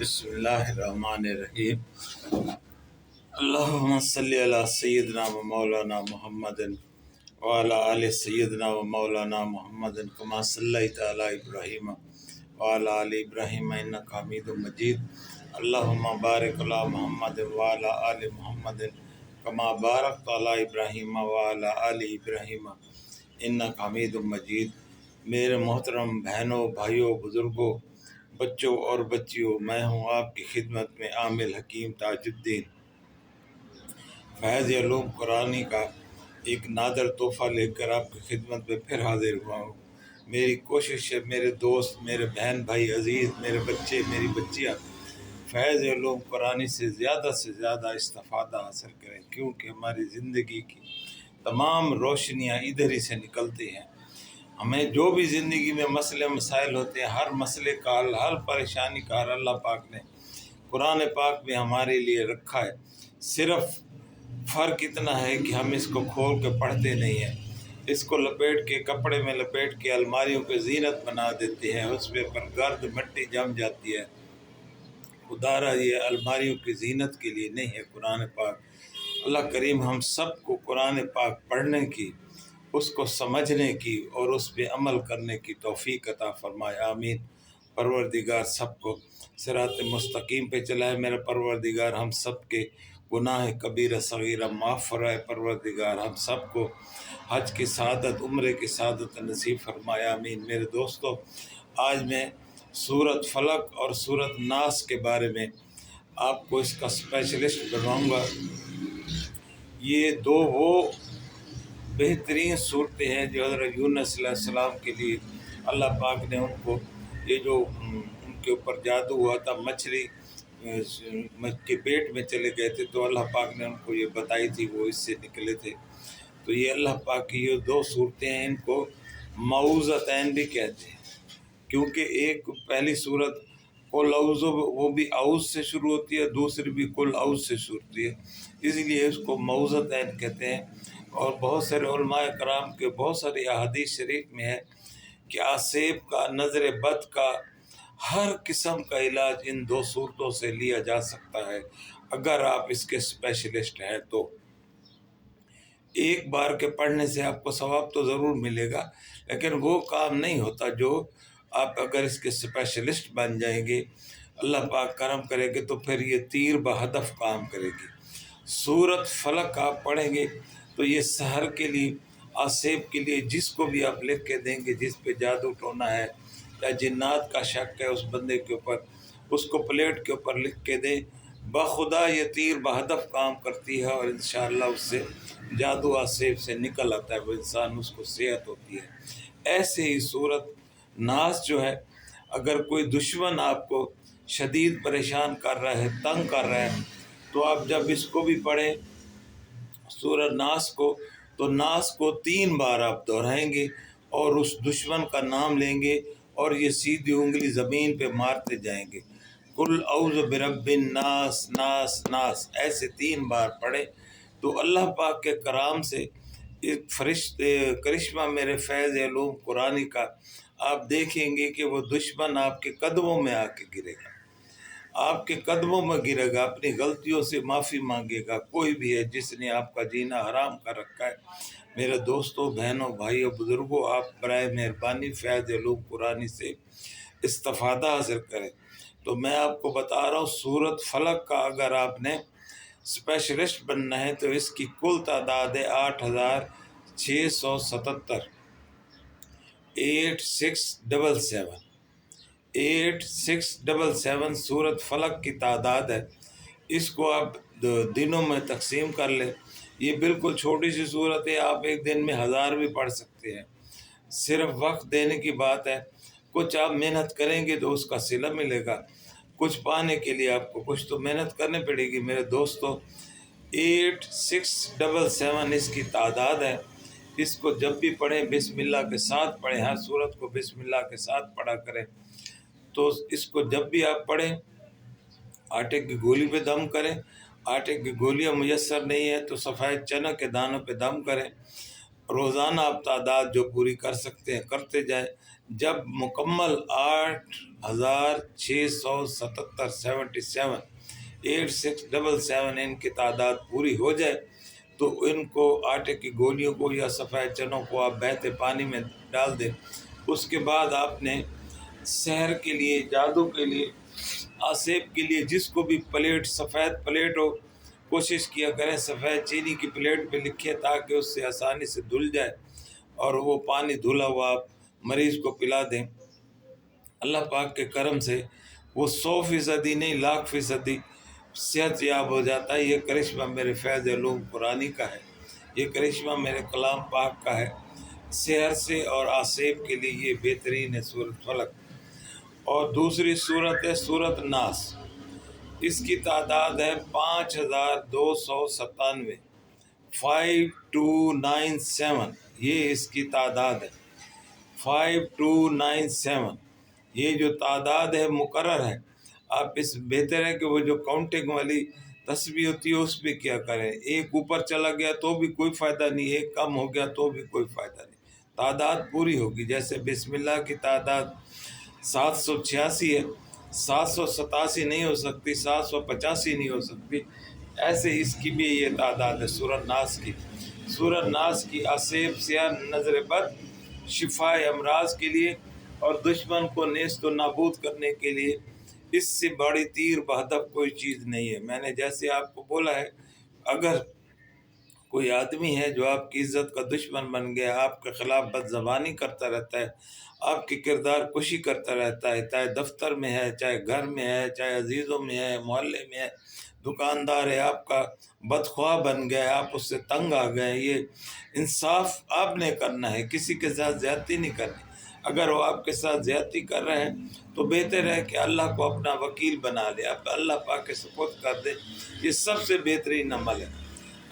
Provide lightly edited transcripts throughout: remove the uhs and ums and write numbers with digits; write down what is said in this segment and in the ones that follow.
بسم اللہ الرحمن الرحیم۔ اللہم صلی علی سیدنا و مولانا محمد وعلی آل سیدنا و مولانا محمد کما صلیت علی ابراہیم وعلی آل ابراہیم انک حمید مجید۔ اللہم بارک علی محمد وعلی آل محمد کما بارکت علی ابراہیم وعلی آل ابراہیم انک حمید مجید۔ میرے محترم بہنوں، بھائیوں، بزرگوں، بچوں اور بچیوں، میں ہوں آپ کی خدمت میں عامل حکیم تاج الدین، فیض علوم قرآنی کا ایک نادر تحفہ لے کر آپ کی خدمت میں پھر حاضر ہوا ہوں۔ میری کوشش ہے میرے دوست، میرے بہن بھائی عزیز، میرے بچے، میری بچیاں فیض علوم قرآنی سے زیادہ استفادہ حاصل کریں، کیونکہ ہماری زندگی کی تمام روشنیاں ادھر ہی سے نکلتی ہیں۔ ہمیں جو بھی زندگی میں مسئلے مسائل ہوتے ہیں، ہر مسئلے کا حل، ہر پریشانی کا حل اللہ پاک نے قرآن پاک میں ہمارے لیے رکھا ہے۔ صرف فرق اتنا ہے کہ ہم اس کو کھول کے پڑھتے نہیں ہیں، اس کو لپیٹ کے کپڑے میں لپیٹ کے الماریوں کے زینت بنا دیتے ہیں، اس پہ پر گرد مٹی جم جاتی ہے۔ خدا را یہ الماریوں کی زینت کے لیے نہیں ہے قرآن پاک۔ اللہ کریم ہم سب کو قرآن پاک پڑھنے کی، اس کو سمجھنے کی اور اس پہ عمل کرنے کی توفیق عطا فرمائے، آمین۔ پروردگار سب کو صراط مستقیم پہ چلائے۔ میرا پروردگار ہم سب کے گناہ کبیرہ صغیرہ معاف فرمائے۔ پروردگار ہم سب کو حج کی سعادت، عمرے کی سعادت نصیب فرمائے، آمین۔ میرے دوستو، آج میں سورت فلق اور سورت ناس کے بارے میں آپ کو اس کا اسپیشلسٹ بناؤں گا۔ یہ دو وہ بہترین صورتیں ہیں جو حضرت یونس علیہ السلام کے لیے اللہ پاک نے ان کو، یہ جو ان کے اوپر جادو ہوا تھا، مچھلی کے پیٹ میں چلے گئے تھے، تو اللہ پاک نے ان کو یہ بتائی تھی، وہ اس سے نکلے تھے۔ تو یہ اللہ پاک کی یہ دو صورتیں ہیں، ان کو معوذتین بھی کہتے ہیں، کیونکہ ایک پہلی صورت قل اعوذ، وہ بھی اعوذ سے شروع ہوتی ہے، دوسری بھی قل اعوذ سے شروع ہوتی ہے، اسی لیے اس کو معوذتین کہتے ہیں۔ اور بہت سارے علماء کرام کے بہت ساری احادیث شریف میں ہے کہ آسیب کا، نظر بد کا، ہر قسم کا علاج ان دو صورتوں سے لیا جا سکتا ہے، اگر آپ اس کے اسپیشلسٹ ہیں تو۔ ایک بار کے پڑھنے سے آپ کو ثواب تو ضرور ملے گا، لیکن وہ کام نہیں ہوتا جو آپ اگر اس کے اسپیشلسٹ بن جائیں گے، اللہ پاک کرم کرے گے تو پھر یہ تیر بہدف کام کرے گی۔ سورت فلق آپ پڑھیں گے تو یہ سحر کے لیے، آسیب کے لیے، جس کو بھی آپ لکھ کے دیں گے، جس پہ جادو ٹونا ہے یا جنات کا شک ہے اس بندے کے اوپر، اس کو پلیٹ کے اوپر لکھ کے دیں، بخدا یہ تیر بہدف کام کرتی ہے، اور انشاءاللہ اس سے جادو آسیب سے نکل آتا ہے، وہ انسان، اس کو صحت ہوتی ہے۔ ایسے ہی سورت ناس جو ہے، اگر کوئی دشمن آپ کو شدید پریشان کر رہا ہے، تنگ کر رہا ہے، تو آپ جب اس کو بھی پڑھیں سورہ ناس کو، تو ناس کو 3 بار آپ دہرائیں گے اور اس دشمن کا نام لیں گے اور یہ سیدھی انگلی زمین پہ مارتے جائیں گے، قل اعوذ برب الناس، ناس ناس، ایسے 3 بار پڑھیں تو اللہ پاک کے کرام سے ایک کرشمہ میرے فیض علوم قرآنی کا، آپ دیکھیں گے کہ وہ دشمن آپ کے قدموں میں آ کے گرے گا، آپ کے قدموں میں گرے گا، اپنی غلطیوں سے معافی مانگے گا۔ کوئی بھی ہے جس نے آپ کا جینا حرام کر رکھا ہے، میرے دوستوں، بہنوں، بھائیوں، بزرگوں، آپ برائے مہربانی فیض علوم قرآنی سے استفادہ حاصل کریں۔ تو میں آپ کو بتا رہا ہوں، سورت فلق کا اگر آپ نے اسپیشلسٹ بننا ہے تو اس کی کل تعداد ہے 8677، 8677 سورت فلق کی تعداد ہے۔ اس کو آپ دنوں میں تقسیم کر لیں، یہ بالکل چھوٹی سی صورت ہے، آپ ایک دن میں 1000 بھی پڑھ سکتے ہیں، صرف وقت دینے کی بات ہے۔ کچھ آپ محنت کریں گے تو اس کا صلہ ملے گا، کچھ پانے کے لیے آپ کو کچھ تو محنت کرنی پڑے گی۔ میرے دوستو، 8677 اس کی تعداد ہے۔ اس کو جب بھی پڑھیں بسم اللہ کے ساتھ پڑھیں، ہر سورت کو بسم اللہ کے ساتھ پڑھا کریں۔ تو اس کو جب بھی آپ پڑھیں، آٹے کی گولی پہ دم کریں، آٹے کی گولیاں میسر نہیں ہے تو سفید چنا کے دانوں پہ دم کریں۔ روزانہ آپ تعداد جو پوری کر سکتے ہیں کرتے جائیں، جب مکمل 8677 8677 ان کی تعداد پوری ہو جائے تو ان کو آٹے کی گولیوں کو یا سفید چنوں کو آپ بہتے پانی میں ڈال دیں۔ اس کے بعد آپ نے سحر کے لیے، جادو کے لیے، آسیب کے لیے جس کو بھی پلیٹ، سفید پلیٹ ہو، کوشش کیا کریں سفید چینی کی پلیٹ پہ لکھے تاکہ اس سے آسانی سے دھل جائے، اور وہ پانی دھلا ہوا آپ مریض کو پلا دیں۔ اللہ پاک کے کرم سے وہ 100% نہیں 1,00,000% صحت یاب ہو جاتا ہے۔ یہ کرشمہ میرے فیض علوم قرآنی کا ہے، یہ کرشمہ میرے کلام پاک کا ہے۔ سحر سے اور آسیب کے لیے یہ بہترین ہے سورۃ فلق۔ اور دوسری صورت ہے سورۃ ناس، اس کی تعداد ہے 5297، 5297، یہ اس کی تعداد ہے 5297۔ یہ جو تعداد ہے مقرر ہے، آپ اس بہتر ہے کہ وہ جو کاؤنٹنگ والی تسبیح ہوتی ہے اس پہ کیا کریں، ایک اوپر چلا گیا تو بھی کوئی فائدہ نہیں، ایک کم ہو گیا تو بھی کوئی فائدہ نہیں، تعداد پوری ہوگی۔ جیسے بسم اللہ کی تعداد 786 ہے، 787 نہیں ہو سکتی، 785 نہیں ہو سکتی، ایسے اس کی بھی یہ تعداد ہے سورۃ ناس کی۔ سورۃ ناس کی آسیب، سیاہ، نظر بد، شفاء امراض کے لیے اور دشمن کو نیست و نابود کرنے کے لیے، اس سے بڑی تیر بہدف کوئی چیز نہیں ہے۔ میں نے جیسے آپ کو بولا ہے، اگر کوئی آدمی ہے جو آپ کی عزت کا دشمن بن گیا، آپ کے خلاف بد زبانی کرتا رہتا ہے، آپ کی کردار کشی کرتا رہتا ہے، چاہے دفتر میں ہے، چاہے گھر میں ہے، چاہے عزیزوں میں ہے، محلے میں ہے، دکاندار ہے، آپ کا بدخواہ بن گیا ہے، آپ اس سے تنگ آ گئے، یہ انصاف آپ نے کرنا ہے، کسی کے ساتھ زیادتی نہیں کرنی۔ اگر وہ آپ کے ساتھ زیادتی کر رہے ہیں تو بہتر ہے کہ اللہ کو اپنا وکیل بنا لے، آپ اللہ پاک کے سپرد کر دیں، یہ سب سے بہترین عمل ہے۔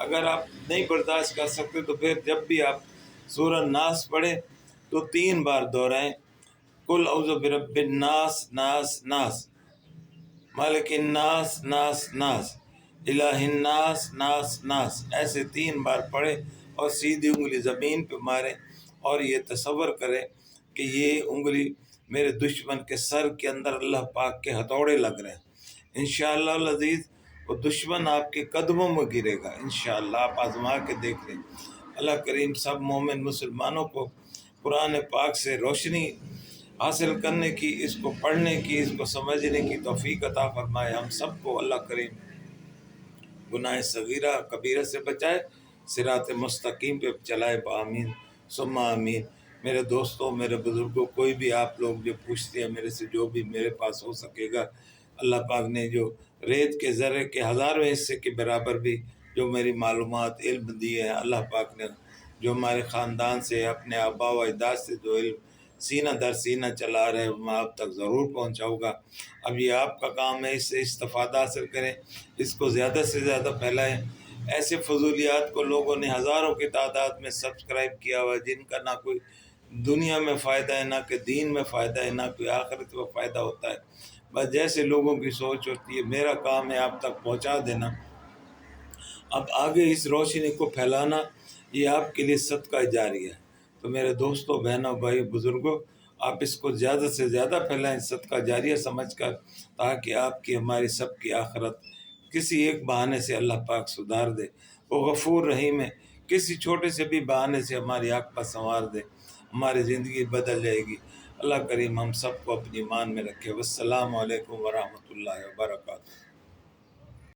اگر آپ نہیں برداشت کر سکتے تو پھر جب بھی آپ سورۃ ناس پڑھیں تو 3 بار دہرائیں، قل اعوذ برب الناس، ناس ناس، مالک الناس، ناس ناس، الہ الناس، ناس ناس، ایسے 3 بار پڑھیں اور سیدھی انگلی زمین پہ ماریں اور یہ تصور کریں کہ یہ انگلی میرے دشمن کے سر کے اندر اللہ پاک کے ہتھوڑے لگ رہے ہیں۔ انشاءاللہ العزیز وہ دشمن آپ کے قدموں میں گرے گا، انشاءاللہ آپ آزما کے دیکھ لیں۔ اللہ کریم سب مومن مسلمانوں کو قرآن پاک سے روشنی حاصل کرنے کی، اس کو پڑھنے کی، اس کو سمجھنے کی توفیق عطا فرمائے۔ ہم سب کو اللہ کریم گناہ صغیرہ کبیرہ سے بچائے، صراط مستقیم پہ چلائے، آمین ثم آمین۔ میرے دوستوں، میرے بزرگوں، کوئی بھی آپ لوگ جو پوچھتے ہیں میرے سے، جو بھی میرے پاس ہو سکے گا، اللہ پاک نے جو ریت کے ذرے کے 1000ویں حصے کے برابر بھی جو میری معلومات، علم دی ہے، اللہ پاک نے جو ہمارے خاندان سے، اپنے آبا و اجداد سے جو علم سینہ در سینہ چلا رہے، میں آپ تک ضرور پہنچاؤں گا۔ اب یہ آپ کا کام ہے، اس سے استفادہ حاصل کریں، اس کو زیادہ سے زیادہ پھیلائیں۔ ایسے فضولیات کو لوگوں نے ہزاروں کی تعداد میں سبسکرائب کیا ہوا ہے، جن کا نہ کوئی دنیا میں فائدہ ہے، نہ کہ دین میں فائدہ ہے، نہ کوئی آخرت میں فائدہ ہوتا ہے۔ بس جیسے لوگوں کی سوچ ہوتی ہے، میرا کام ہے آپ تک پہنچا دینا۔ اب آگے اس روشنی کو پھیلانا یہ آپ کے لیے صدقہ جاریہ ہے۔ تو میرے دوستوں، بہنوں، بھائی، بزرگوں، آپ اس کو زیادہ سے زیادہ پھیلائیں صدقہ جاریہ سمجھ کر، تاکہ آپ کی، ہماری سب کی آخرت کسی ایک بہانے سے اللہ پاک سدھار دے۔ وہ غفور رحیم ہے، کسی چھوٹے سے بھی بہانے سے ہماری آنکھ پر سنوار دے، ہماری زندگی بدل جائے گی۔ اللہ کریم ہم سب کو اپنی ایمان میں رکھے۔ والسلام علیکم ورحمۃ اللہ وبرکاتہ۔